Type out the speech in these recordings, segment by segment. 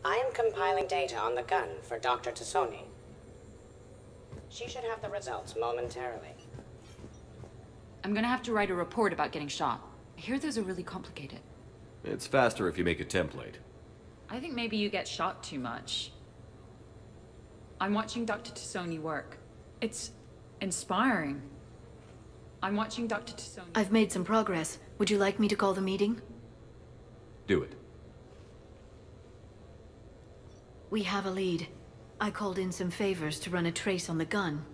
I am compiling data on the gun for Dr. Tassoni. She should have the results momentarily. I'm gonna have to write a report about getting shot. I hear those are really complicated. It's faster if you make a template. I think maybe you get shot too much. I'm watching Dr. Tassoni work. It's inspiring. I'm watching Dr. Tassoni. I've made some progress. Would you like me to call the meeting? Do it. We have a lead. I called in some favors to run a trace on the gun.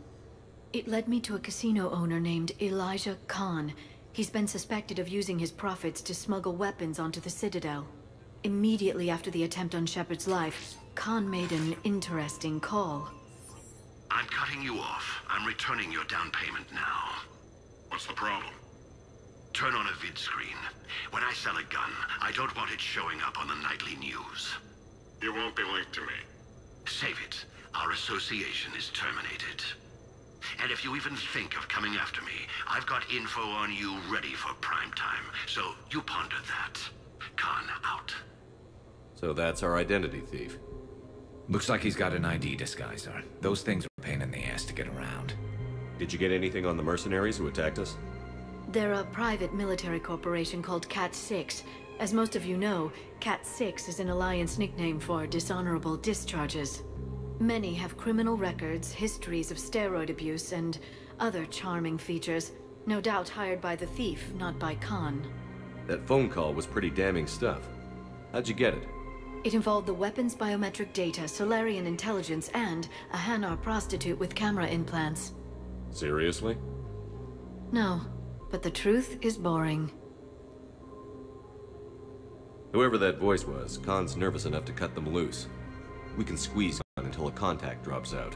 It led me to a casino owner named Elijah Khan. He's been suspected of using his profits to smuggle weapons onto the Citadel. Immediately after the attempt on Shepard's life, Khan made an interesting call. I'm cutting you off. I'm returning your down payment now. What's the problem? Turn on a vid screen. When I sell a gun, I don't want it showing up on the nightly news. You won't be linked to me. Save it. Our association is terminated. And if you even think of coming after me, I've got info on you ready for prime time. So you ponder that. Khan out. So that's our identity thief. Looks like he's got an ID disguiser. Those things are a pain in the ass to get around. Did you get anything on the mercenaries who attacked us? They're a private military corporation called Cat-6. As most of you know, Cat-6 is an Alliance nickname for dishonorable discharges. Many have criminal records, histories of steroid abuse, and other charming features. No doubt hired by the thief, not by Khan. That phone call was pretty damning stuff. How'd you get it? It involved the weapons biometric data, Solarian intelligence, and a Hanar prostitute with camera implants. Seriously? No, but the truth is boring. Whoever that voice was, Khan's nervous enough to cut them loose. We can squeeze on until a contact drops out.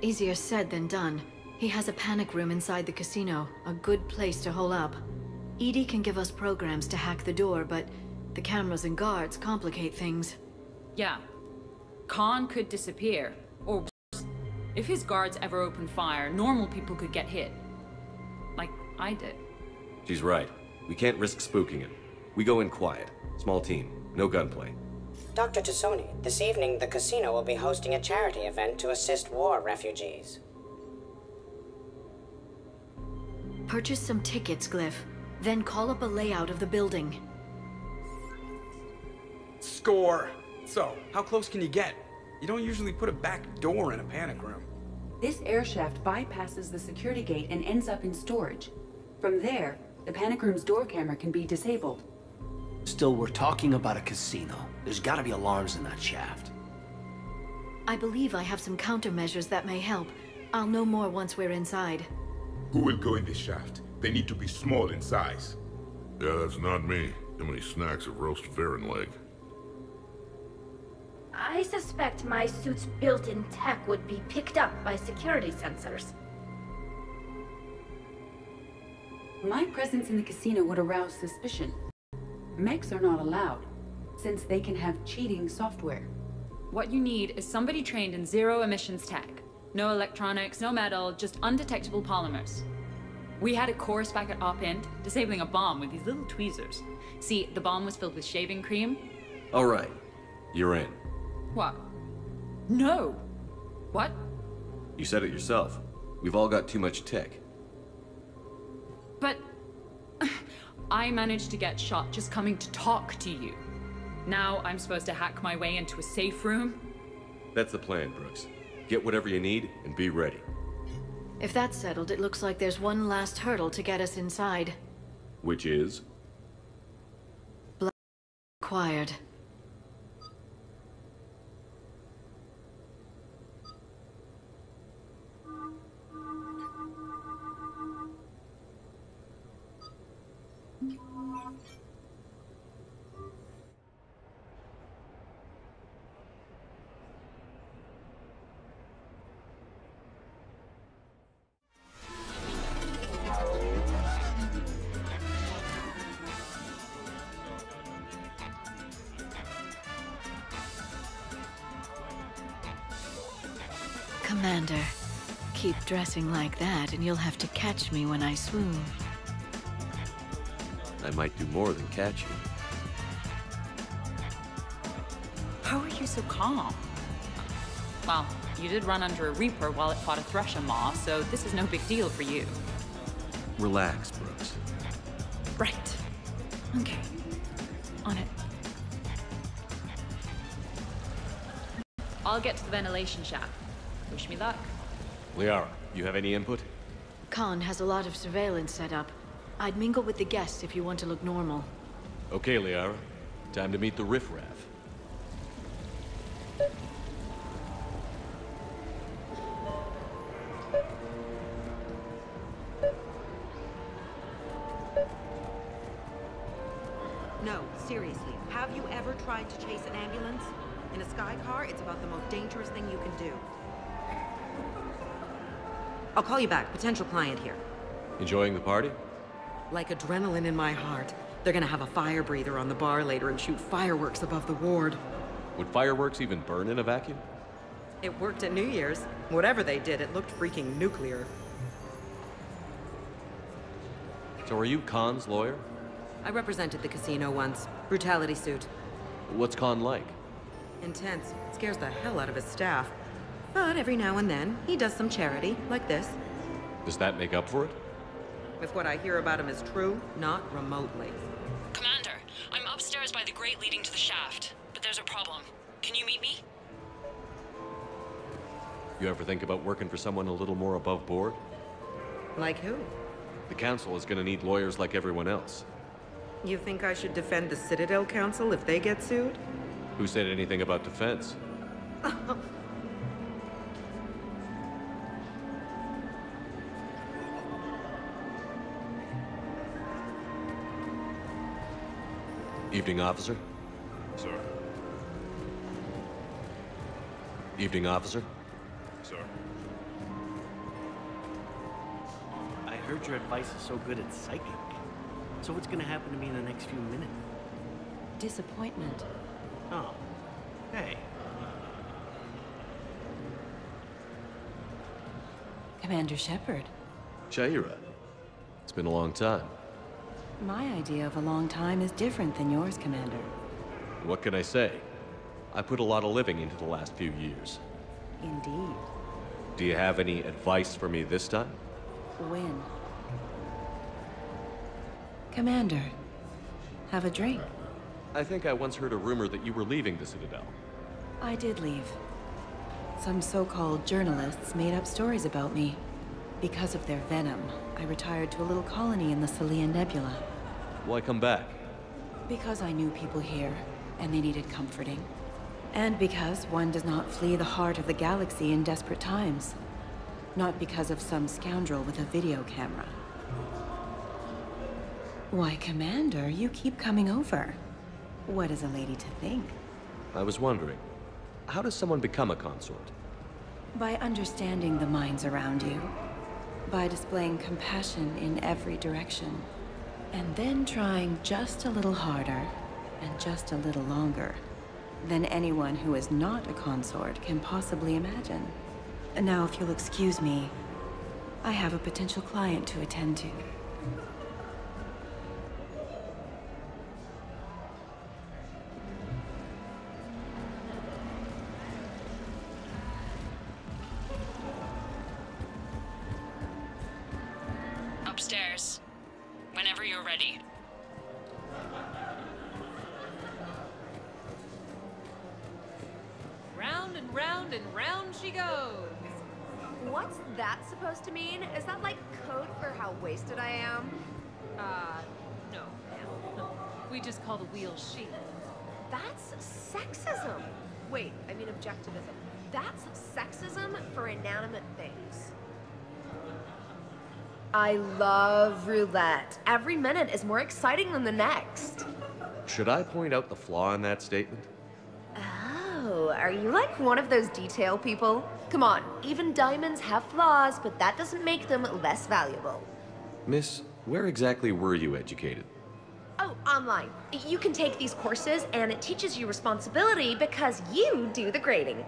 Easier said than done. He has a panic room inside the casino, a good place to hole up. EDI can give us programs to hack the door, but the cameras and guards complicate things. Yeah. Khan could disappear. Or worse. If his guards ever open fire, normal people could get hit. Like I did. She's right. We can't risk spooking him. We go in quiet. Small team. No gunplay. Dr. Tassoni, this evening the casino will be hosting a charity event to assist war refugees. Purchase some tickets, Glyph. Then call up a layout of the building. Score! So, how close can you get? You don't usually put a back door in a panic room. This airshaft bypasses the security gate and ends up in storage. From there, the panic room's door camera can be disabled. Still, we're talking about a casino. There's gotta be alarms in that shaft. I believe I have some countermeasures that may help. I'll know more once we're inside. Who will go in this shaft? They need to be small in size. Yeah, that's not me. Too many snacks of roast Varan leg. I suspect my suit's built-in tech would be picked up by security sensors. My presence in the casino would arouse suspicion. Mechs are not allowed, since they can have cheating software. What you need is somebody trained in zero emissions tech. No electronics, no metal, just undetectable polymers. We had a course back at Op End, disabling a bomb with these little tweezers. See, the bomb was filled with shaving cream. All right. You're in. What? No! What? You said it yourself. We've all got too much tech. But... I managed to get shot just coming to talk to you. Now I'm supposed to hack my way into a safe room? That's the plan, Brooks. Get whatever you need and be ready. If that's settled, it looks like there's one last hurdle to get us inside. Which is? Blood required. Commander, keep dressing like that and you'll have to catch me when I swoon. I might do more than catch you. How are you so calm? Well, you did run under a Reaper while it fought a Thresher Maw, so this is no big deal for you. Relax, Brooks. Right. Okay. On it. I'll get to the ventilation shaft. Wish me luck. Liara, you have any input? Khan has a lot of surveillance set up. I'd mingle with the guests if you want to look normal. Okay, Liara. Time to meet the riffraff. No, seriously. Have you ever tried to chase an ambulance? In a sky car, it's about the most dangerous thing you can do. I'll call you back. Potential client here. Enjoying the party? Like adrenaline in my heart. They're gonna have a fire breather on the bar later and shoot fireworks above the ward. Would fireworks even burn in a vacuum? It worked at New Year's. Whatever they did, it looked freaking nuclear. So are you Khan's lawyer? I represented the casino once. Brutality suit. What's Khan like? Intense. Scares the hell out of his staff. But every now and then, he does some charity, like this. Does that make up for it? If what I hear about him is true, not remotely. Commander, I'm upstairs by the grate leading to the shaft, but there's a problem. Can you meet me? You ever think about working for someone a little more above board? Like who? The Council is gonna need lawyers like everyone else. You think I should defend the Citadel Council if they get sued? Who said anything about defense? Evening, officer. Sir. Evening, officer. Sir. I heard your advice is so good it's psychic. So what's gonna happen to me in the next few minutes? Disappointment. Oh. Hey. Commander Shepard. Shaira. It's been a long time. My idea of a long time is different than yours, Commander. What can I say? I put a lot of living into the last few years. Indeed. Do you have any advice for me this time? When? Commander, have a drink. I think I once heard a rumor that you were leaving the Citadel. I did leave. Some so-called journalists made up stories about me. Because of their venom, I retired to a little colony in the Celia Nebula. Why come back? Because I knew people here, and they needed comforting. And because one does not flee the heart of the galaxy in desperate times. Not because of some scoundrel with a video camera. Why, Commander, you keep coming over. What is a lady to think? I was wondering, how does someone become a consort? By understanding the minds around you. By displaying compassion in every direction. And then trying just a little harder, and just a little longer, than anyone who is not a consort can possibly imagine. Now, if you'll excuse me, I have a potential client to attend to. Upstairs. Whenever you're ready. Round and round and round she goes. What's that supposed to mean? Is that like code for how wasted I am? No, ma'am. We just call the wheel she. That's sexism. Wait, I mean objectivism. That's sexism for inanimate things. I love roulette. Every minute is more exciting than the next. Should I point out the flaw in that statement? Oh, are you like one of those detail people? Come on, even diamonds have flaws, but that doesn't make them less valuable. Miss, where exactly were you educated? Oh, online. You can take these courses and it teaches you responsibility because you do the grading.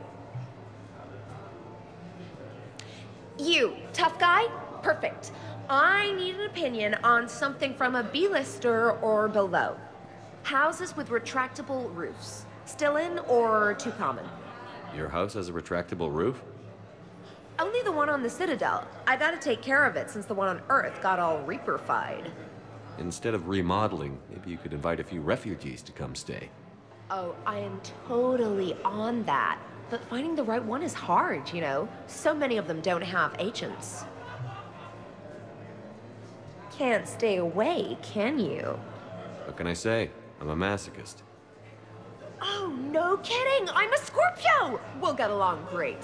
You, tough guy? Perfect. I need an opinion on something from a B-lister or below. Houses with retractable roofs. Still in or too common? Your house has a retractable roof? Only the one on the Citadel. I gotta take care of it since the one on Earth got all Reaper-fied. Instead of remodeling, maybe you could invite a few refugees to come stay. Oh, I am totally on that. But finding the right one is hard, you know? So many of them don't have agents. Can't stay away, can you? What can I say? I'm a masochist. Oh, no kidding! I'm a Scorpio! We'll get along great.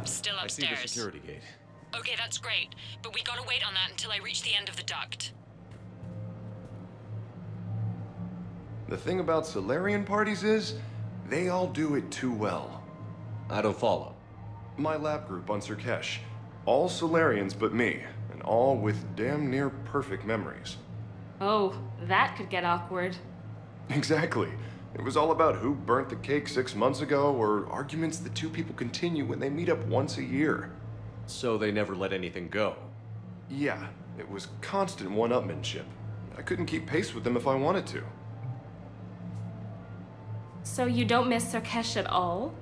Still I see upstairs. the security gate. Okay, that's great, but we gotta wait on that until I reach the end of the duct. The thing about Solarian parties is, they all do it too well. I don't follow. My lab group on Sirkesh, all Solarians but me, and all with damn near perfect memories. Oh, that could get awkward. Exactly. It was all about who burnt the cake 6 months ago, or arguments the two people continue when they meet up once a year. So they never let anything go? Yeah, it was constant one-upmanship. I couldn't keep pace with them if I wanted to. So you don't miss Sirkesh at all?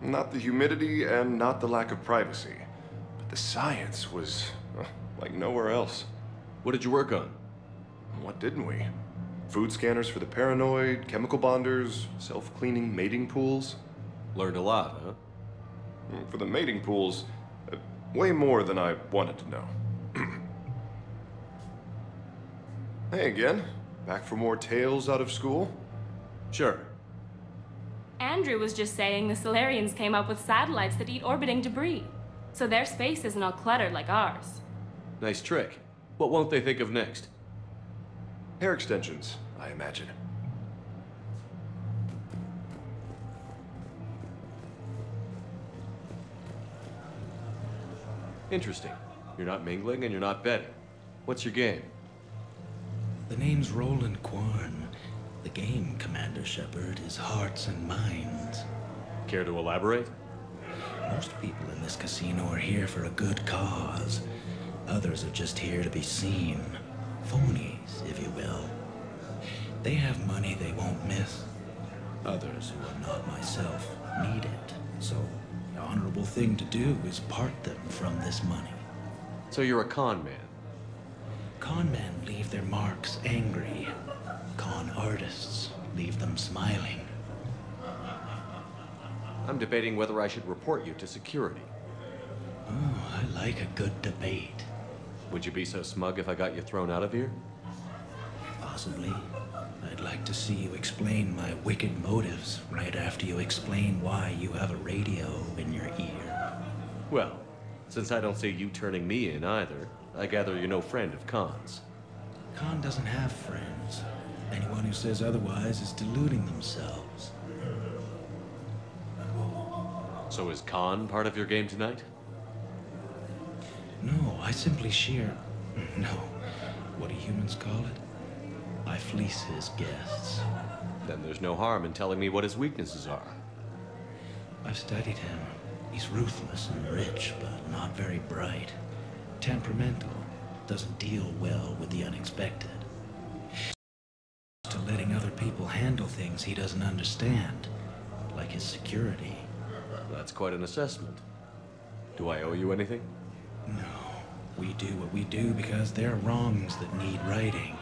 Not the humidity and not the lack of privacy. But the science was, like nowhere else. What did you work on? What didn't we? Food scanners for the paranoid, chemical bonders, self-cleaning mating pools. Learned a lot, huh? For the mating pools, way more than I wanted to know. Hey again. Back for more tales out of school? Sure. Andrew was just saying the Solarians came up with satellites that eat orbiting debris. So their space isn't all cluttered like ours. Nice trick. What won't they think of next? Hair extensions, I imagine. Interesting. You're not mingling and you're not betting. What's your game? The name's Roland Quarn. The game, Commander Shepard, is hearts and minds. Care to elaborate? Most people in this casino are here for a good cause. Others are just here to be seen. Phonies, if you will. They have money they won't miss. Others, who are not myself, need it. So, the honorable thing to do is part them from this money. So you're a con man? Con men leave their marks angry. Con artists leave them smiling. I'm debating whether I should report you to security. Oh, I like a good debate. Would you be so smug if I got you thrown out of here? Possibly. I'd like to see you explain my wicked motives right after you explain why you have a radio in your ear. Well, since I don't see you turning me in either, I gather you're no friend of Khan's. Khan doesn't have friends. Anyone who says otherwise is deluding themselves. So is Khan part of your game tonight? No, I simply shear... No. What do humans call it? I fleece his guests. Then there's no harm in telling me what his weaknesses are. I've studied him. He's ruthless and rich, but not very bright. Temperamental. Doesn't deal well with the unexpected. To letting other people handle things he doesn't understand. Like his security. That's quite an assessment. Do I owe you anything? No. We do what we do because they're wrongs that need righting.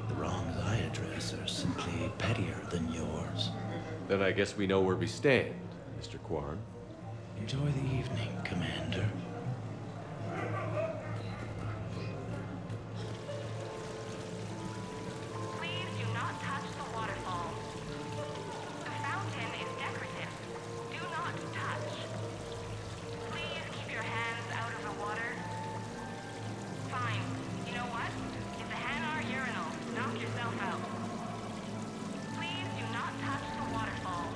The wrongs I address are simply pettier than yours. Then I guess we know where we stand, Mr. Quarn. Enjoy the evening, Commander. Please do not touch the waterfall. The fountain is decorative. Do not touch. Please keep your hands out of the water. Fine. You know what? It's a Hanar urinal. Knock yourself out. Please do not touch the waterfall.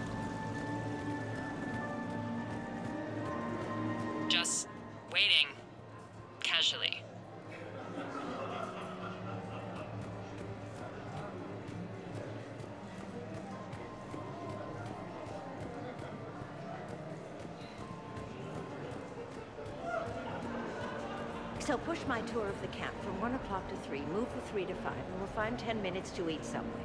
Just So push my tour of the camp from 1 o'clock to 3, move for 3 to 5, and we'll find 10 minutes to eat somewhere.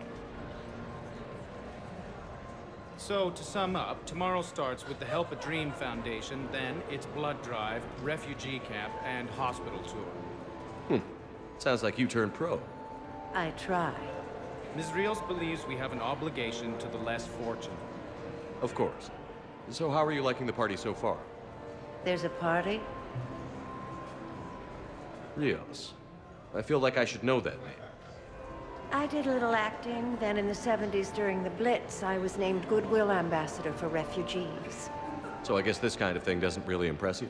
So, to sum up, tomorrow starts with the Help a Dream Foundation, then it's blood drive, refugee camp, and hospital tour. Sounds like you turned pro. I try. Ms. Rios believes we have an obligation to the less fortunate. Of course. So how are you liking the party so far? There's a party? Rios. I feel like I should know that name. I did a little acting, then in the 70s during the Blitz, I was named Goodwill Ambassador for Refugees. So I guess this kind of thing doesn't really impress you?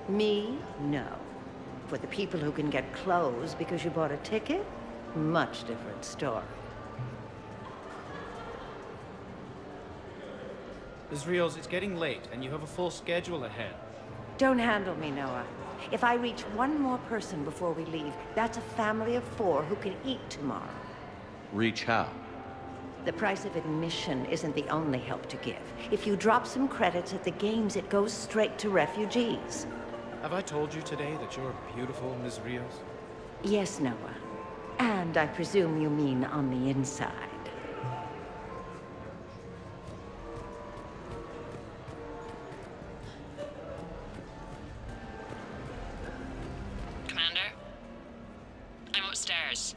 Me? No. For the people who can get clothes because you bought a ticket, much different story. Ms. Rios, it's getting late, and you have a full schedule ahead. Don't handle me, Noah. If I reach one more person before we leave, that's a family of 4 who can eat tomorrow. Reach how? The price of admission isn't the only help to give. If you drop some credits at the games, it goes straight to refugees. Have I told you today that you're beautiful, Ms. Rios? Yes, Noah. And I presume you mean on the inside. Commander? I'm upstairs.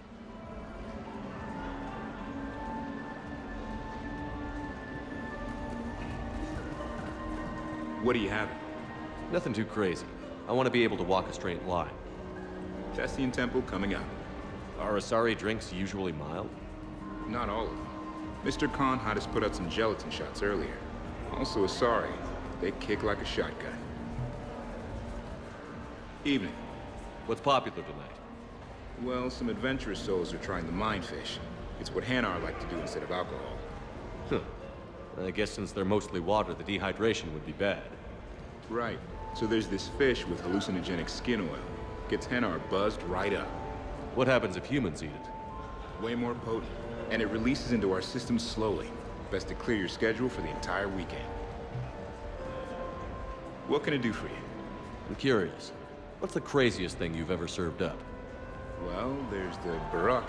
What do you have? Nothing too crazy. I want to be able to walk a straight line. Tessian Temple coming up. Are Asari drinks usually mild? Not all of them. Mr. Khan had us put out some gelatin shots earlier. Also Asari. They kick like a shotgun. Evening. What's popular tonight? Well, some adventurous souls are trying the mindfish. It's what Hanar like to do instead of alcohol. Huh. I guess since they're mostly water, the dehydration would be bad. Right. So there's this fish with hallucinogenic skin oil. Gets Hanar buzzed right up. What happens if humans eat it? Way more potent. And it releases into our system slowly. Best to clear your schedule for the entire weekend. What can I do for you? I'm curious. What's the craziest thing you've ever served up? Well, there's the Barak.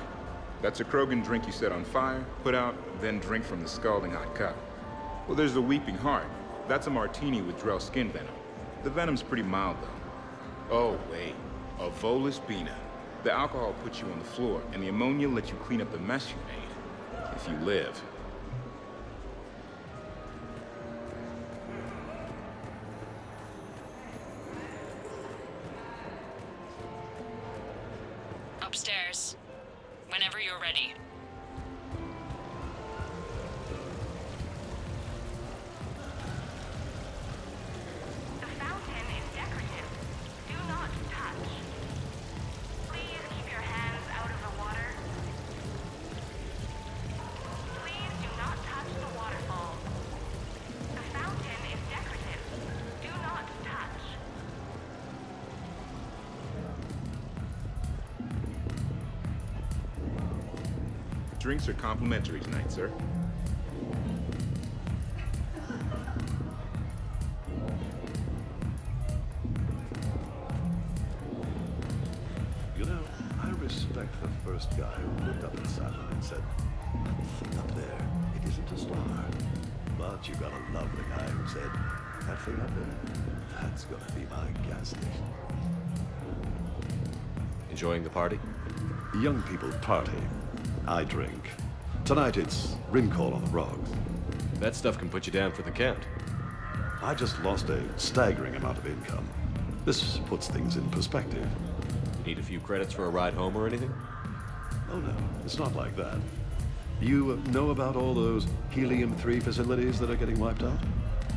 That's a Krogan drink you set on fire, put out, then drink from the scalding hot cup. Well, there's the Weeping Heart. That's a martini with Drell skin venom. The venom's pretty mild, though. Oh, wait. A Volus Bina. The alcohol puts you on the floor, and the ammonia lets you clean up the mess you made. If you live. Upstairs. Whenever you're ready. The fountain is decorative. Do not touch. Please keep your hands out of the water. Please do not touch the waterfall. The fountain is decorative. Do not touch. Drinks are complimentary tonight, sir. You know, I respect the first guy who looked up at Saturn and said, "That thing up there, it isn't a star." But you gotta love the guy who said, "That thing up there, that's gonna be my gas station." Enjoying the party? Young people party. I drink. Tonight it's ring call on the rocks. That stuff can put you down for the count. I just lost a staggering amount of income. This puts things in perspective. You need a few credits for a ride home or anything? Oh no, it's not like that. You know about all those helium-3 facilities that are getting wiped out?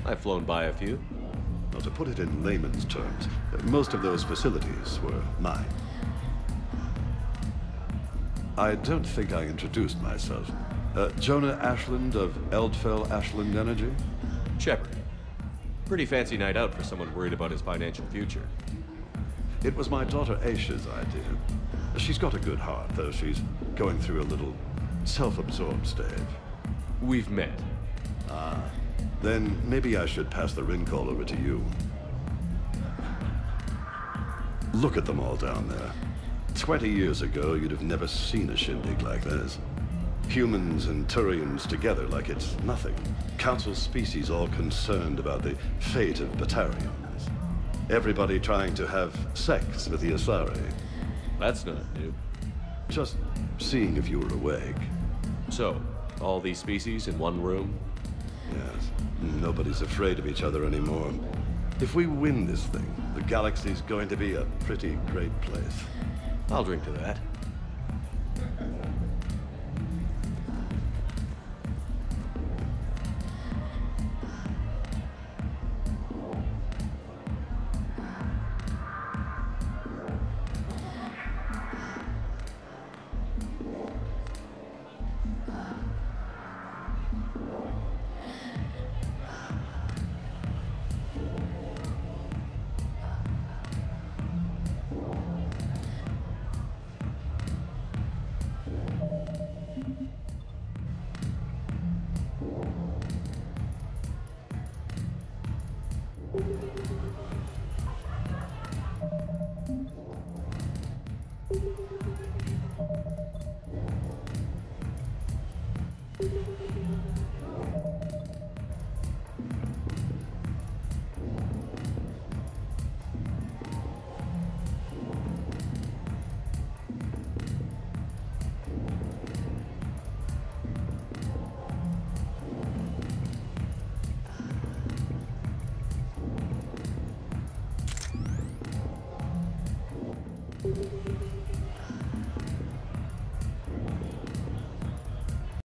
I've flown by a few. Well, to put it in layman's terms, most of those facilities were mine. I don't think I introduced myself. Jonah Ashland of Eldfell Ashland Energy? Shepard. Pretty fancy night out for someone worried about his financial future. It was my daughter Aisha's idea. She's got a good heart, though she's going through a little self-absorbed stage. We've met. Ah, then maybe I should pass the ring call over to you. Look at them all down there. 20 years ago, you'd have never seen a shindig like this. Humans and Turians together like it's nothing. Council species all concerned about the fate of Batarians. Everybody trying to have sex with the Asari. That's not new. Just seeing if you were awake. So, all these species in one room? Yes. Nobody's afraid of each other anymore. If we win this thing, the galaxy's going to be a pretty great place. I'll drink to that.